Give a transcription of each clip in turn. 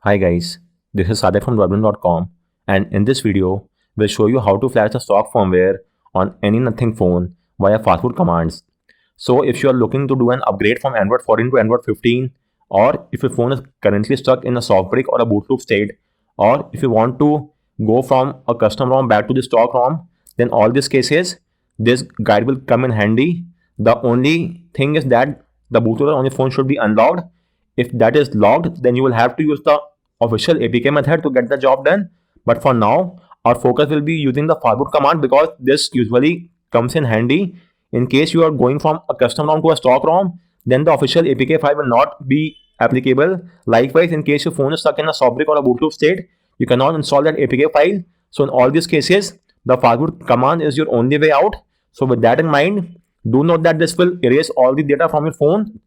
Hi guys, this is Sadak from Dublin.com, and in this video, we'll show you how to flash the stock firmware on any Nothing phone via fastboot commands. So if you are looking to do an upgrade from Android 14 to Android 15, or if your phone is currently stuck in a soft break or a boot loop state, or if you want to go from a custom ROM back to the stock ROM, then all these cases, this guide will come in handy. The only thing is that the bootloader on your phone should be unlocked. If that is logged, then you will have to use the official APK method to get the job done. But for now, our focus will be using the fastboot command because this usually comes in handy. In case you are going from a custom ROM to a stock ROM, then the official APK file will not be applicable. Likewise, in case your phone is stuck in a soft break or a boot loop state, you cannot install that APK file. So in all these cases, the fastboot command is your only way out. So with that in mind, do note that this will erase all the data from your phone.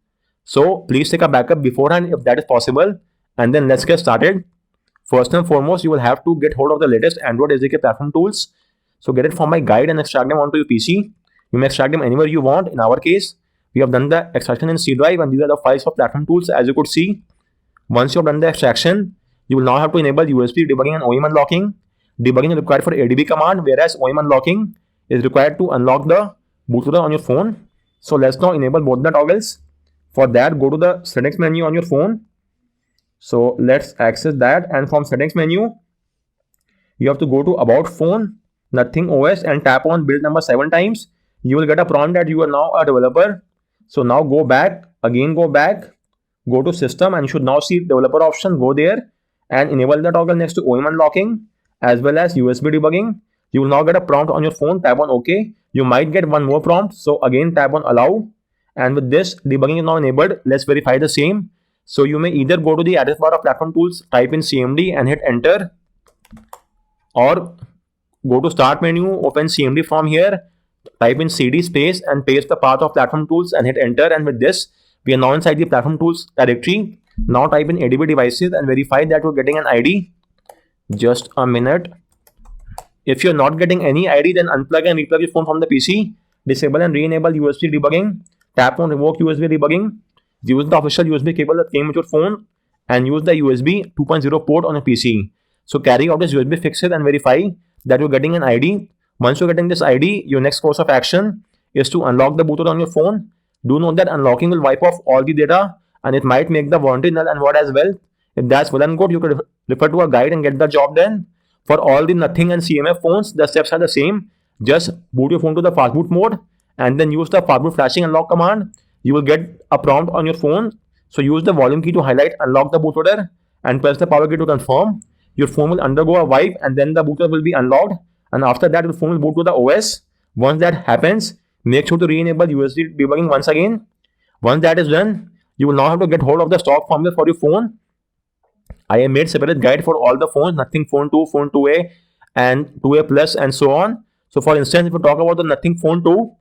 So please take a backup beforehand if that is possible. And then let's get started. First and foremost, you will have to get hold of the latest Android SDK platform tools. So get it from my guide and extract them onto your PC. You may extract them anywhere you want. In our case, we have done the extraction in C drive, and these are the files for platform tools as you could see. Once you have done the extraction, you will now have to enable USB debugging and OEM unlocking. Debugging is required for ADB command, whereas OEM unlocking is required to unlock the bootloader on your phone. So let's now enable both the toggles. For that, go to the settings menu on your phone. So let's access that, and from settings menu, you have to go to about phone, Nothing OS, and tap on build number 7 times. You will get a prompt that you are now a developer. So now go back, go to system, and you should now see developer option. Go there and enable the toggle next to OEM unlocking as well as USB debugging. You will now get a prompt on your phone. Tap on OK. You might get one more prompt. So again, tap on allow. And with this, debugging is now enabled. Let's verify the same. So you may either go to the address bar of platform tools, type in CMD and hit enter, or go to start menu, open CMD from here, type in CD space and paste the path of platform tools and hit enter. And with this, we are now inside the platform tools directory. Now type in ADB devices and verify that you're getting an ID. Just a minute. If you're not getting any ID, then unplug and replug your phone from the PC. Disable and re-enable USB debugging. Tap on revoke USB debugging. Use the official USB cable that came with your phone and use the USB 2.0 port on your PC. So carry out this USB fixes and verify that you're getting an ID. Once you're getting this ID, your next course of action is to unlock the bootloader on your phone. Do note that unlocking will wipe off all the data and it might make the warranty null and void as well. If that's well and good, you could refer to a guide and get the job done. For all the Nothing and CMF phones, the steps are the same. Just boot your phone to the fastboot mode and then use the fastboot flashing unlock command. You will get a prompt on your phone. So use the volume key to highlight unlock the bootloader and press the power key to confirm. Your phone will undergo a wipe and then the bootloader will be unlocked. And after that, your phone will boot to the OS. Once that happens, make sure to re-enable USB debugging once again. Once that is done, you will now have to get hold of the stock firmware for your phone. I have made separate guide for all the phones, Nothing Phone 2, Phone 2A, and 2A Plus, and so on. So for instance, if you talk about the Nothing Phone 2,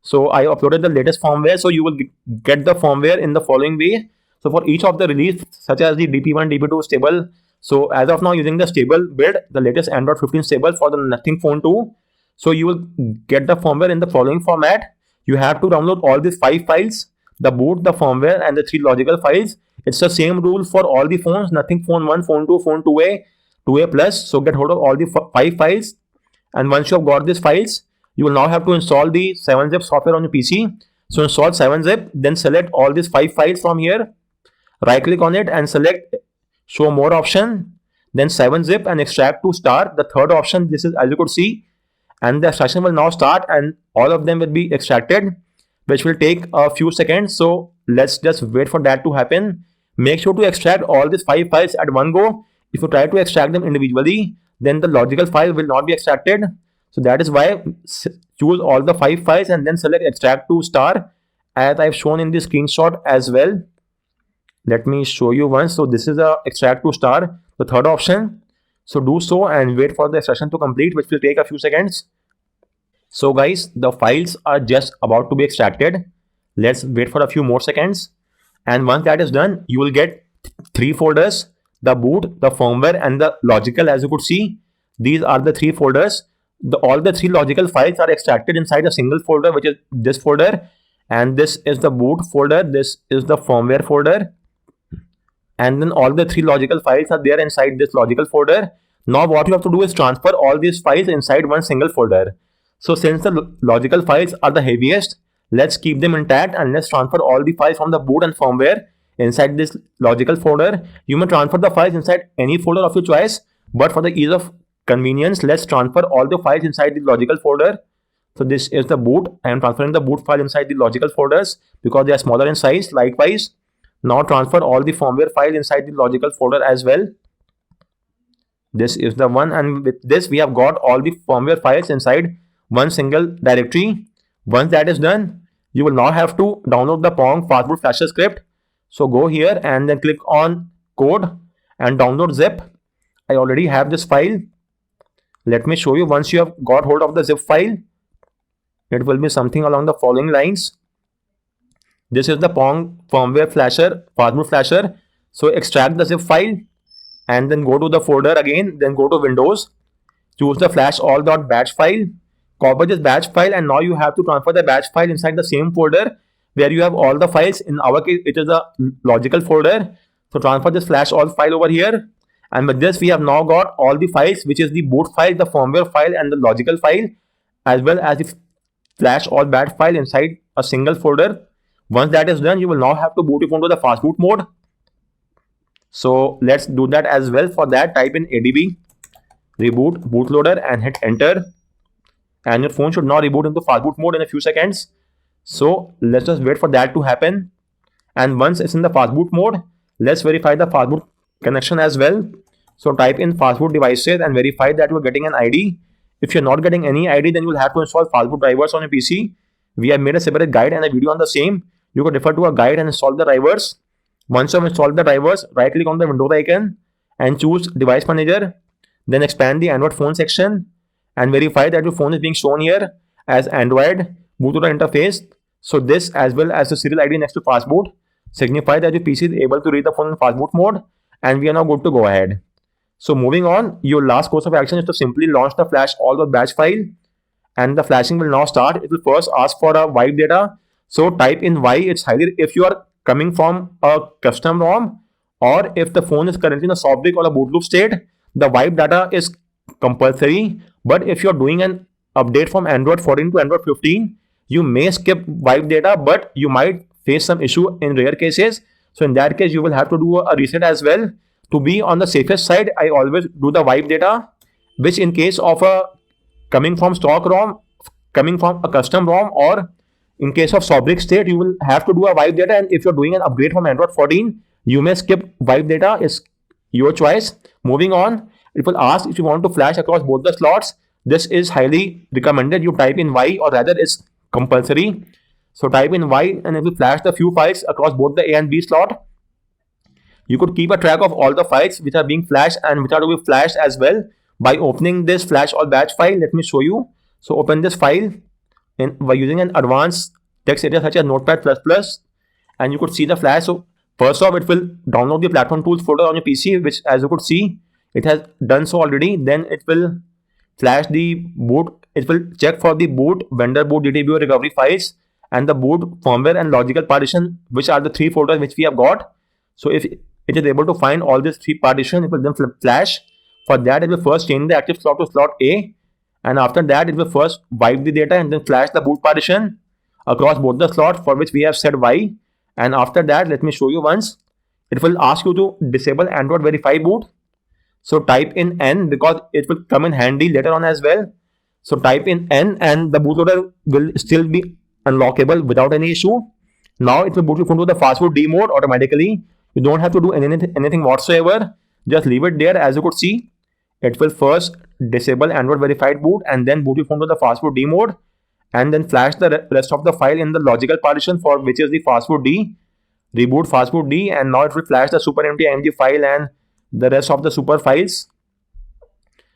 so I uploaded the latest firmware. So you will get the firmware in the following way. So for each of the release, such as the DP1, DP2 stable. So as of now, using the stable build, the latest Android 15 stable for the Nothing Phone 2. So you will get the firmware in the following format. You have to download all these 5 files, the boot, the firmware, and the 3 logical files. It's the same rule for all the phones, Nothing Phone 1, Phone 2, Phone 2A, 2A Plus. So get hold of all the 5 files. And once you have got these files, you will now have to install the 7-zip software on your PC. So install 7-zip, then select all these 5 files from here. Right click on it and select show more option. Then 7-zip and extract to start. The third option, this is as you could see. And the extraction will now start and all of them will be extracted, which will take a few seconds. So let's just wait for that to happen. Make sure to extract all these 5 files at one go. If you try to extract them individually, then the logical file will not be extracted. So that is why choose all the 5 files and then select extract to star as I've shown in the screenshot as well. Let me show you once. So this is a extract to star, the third option. So do so and wait for the extraction to complete, which will take a few seconds. So guys, the files are just about to be extracted. Let's wait for a few more seconds. And once that is done, you will get 3 folders, the boot, the firmware, and the logical. As you could see, these are the 3 folders. All the 3 logical files are extracted inside a single folder, which is this folder. And this is the boot folder. This is the firmware folder. and then all the 3 logical files are there inside this logical folder. Now what you have to do is transfer all these files inside one single folder. So since the logical files are the heaviest, let's keep them intact and let's transfer all the files from the boot and firmware inside this logical folder. You may transfer the files inside any folder of your choice, but for the ease of convenience, let's transfer all the files inside the logical folder. So this is the boot. I am transferring the boot file inside the logical folders because they are smaller in size. Likewise, now transfer all the firmware file inside the logical folder as well. This is the one, and with this we have got all the firmware files inside one single directory. Once that is done, you will now have to download the Pong Fastboot Flasher script. So go here and then click on code and download zip. I already have this file. Let me show you. Once you have got hold of the zip file, it will be something along the following lines. This is the Pong firmware flasher, Fastboot Flasher. So extract the zip file and then go to the folder again, then go to Windows, choose the flash all.batch file, copy this batch file, and now you have to transfer the batch file inside the same folder where you have all the files. In our case, it is a logical folder. So transfer this flash all file over here, and with this we have now got all the files, which is the boot file, the firmware file, and the logical file, as well as the flash all batch file inside a single folder. Once that is done, you will now have to boot your phone to the fast boot mode. So let's do that as well. For that, type in adb reboot bootloader and hit enter, and your phone should now reboot into fast boot mode in a few seconds. So let's just wait for that to happen, and once it's in the fast boot mode, let's verify the fast boot connection as well. So type in fastboot devices and verify that you are getting an ID. If you're not getting any ID, then you will have to install fastboot drivers on your PC. We have made a separate guide and a video on the same. You could refer to a guide and install the drivers. Once you have installed the drivers, right click on the Windows icon and choose Device Manager. Then expand the Android phone section and verify that your phone is being shown here as Android bootloader interface. So this, as well as the serial ID next to fastboot, signify that your PC is able to read the phone in fastboot mode, and we are now good to go ahead. So moving on, your last course of action is to simply launch the flash all.batch file, and the flashing will now start. It will first ask for a wipe data. So type in Y. It's highly if you are coming from a custom ROM, or if the phone is currently in a soft brick or a boot loop state, the wipe data is compulsory. But if you're doing an update from Android 14 to Android 15, you may skip wipe data, but you might face some issue in rare cases. So in that case, you will have to do a reset as well. To be on the safest side, I always do the wipe data, which in case of a coming from stock ROM, coming from a custom ROM, or in case of soft brick state, you will have to do a wipe data. And if you're doing an upgrade from Android 14, you may skip wipe data. It's your choice. Moving on, it will ask if you want to flash across both the slots. This is highly recommended. You type in Y, or rather it's compulsory. So type in Y, and it will flash the few files across both the A and B slot. You could keep a track of all the files which are being flashed and which are to be flashed as well by opening this flash all batch file. Let me show you. So open this file by using an advanced text editor such as Notepad++, and you could see the flash. So first off, it will download the platform tools folder on your PC, which, as you could see, it has done so already. Then it will flash the boot. It will check for the boot, vendor boot, DTBO recovery files, and the boot firmware and logical partition, which are the 3 folders which we have got. So if it is able to find all these 3 partitions, it will then flash. For that, it will first change the active slot to slot A, and after that, it will first wipe the data and then flash the boot partition across both the slots for which we have set Y. And after that, let me show you once. It will ask you to disable Android Verify boot. So type in N, because it will come in handy later on as well. So type in N, and the bootloader will still be unlockable without any issue. Now it will boot your phone to the fastboot D mode automatically. You don't have to do anything whatsoever. Just leave it there. As you could see, it will first disable Android verified boot and then boot your phone to the fastboot D mode, and then flash the rest of the file in the logical partition for which is the fastboot D. Reboot fastboot D, and now it will flash the super empty IMG file and the rest of the super files.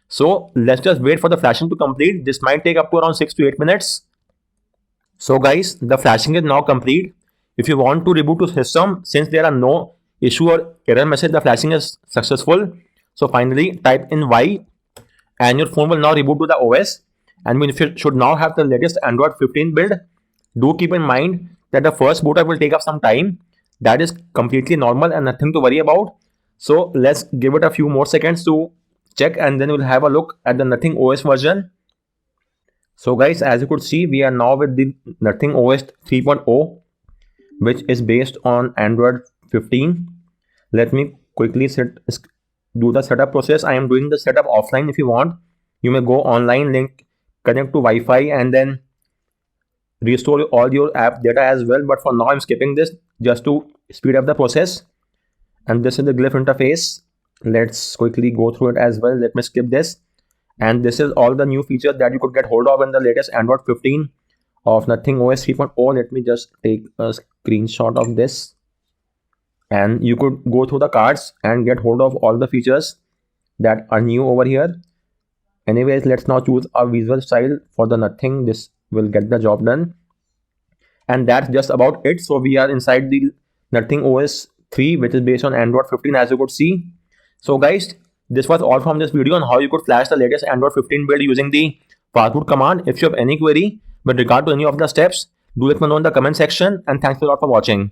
So let's just wait for the flashing to complete. This might take up to around 6 to 8 minutes. So guys, the flashing is now complete. If you want to reboot to system, since there are no issue or error message, the flashing is successful. So finally type in Y, and your phone will now reboot to the OS, and you should now have the latest Android 15 build. Do keep in mind that the first boot up will take up some time. That is completely normal and nothing to worry about. So let's give it a few more seconds to check, and then we'll have a look at the Nothing OS version. So guys, as you could see, we are now with the Nothing OS 3.0, which is based on Android 15. Let me quickly do the setup process. I am doing the setup offline. If you want, you may go online, link, connect to Wi-Fi, and then restore all your app data as well. But for now, I'm skipping this just to speed up the process. And this is the glyph interface. Let's quickly go through it as well. Let me skip this. And this is all the new features that you could get hold of in the latest Android 15 of Nothing OS 3.0. Let me just take a screenshot of this. And you could go through the cards and get hold of all the features that are new over here. Anyways, let's now choose a visual style for the Nothing. This will get the job done. And that's just about it. So we are inside the Nothing OS 3, which is based on Android 15, as you could see. So guys, this was all from this video on how you could flash the latest Android 15 build using the fastboot command. If you have any query with regard to any of the steps, do let me know in the comment section, and thanks a lot for watching.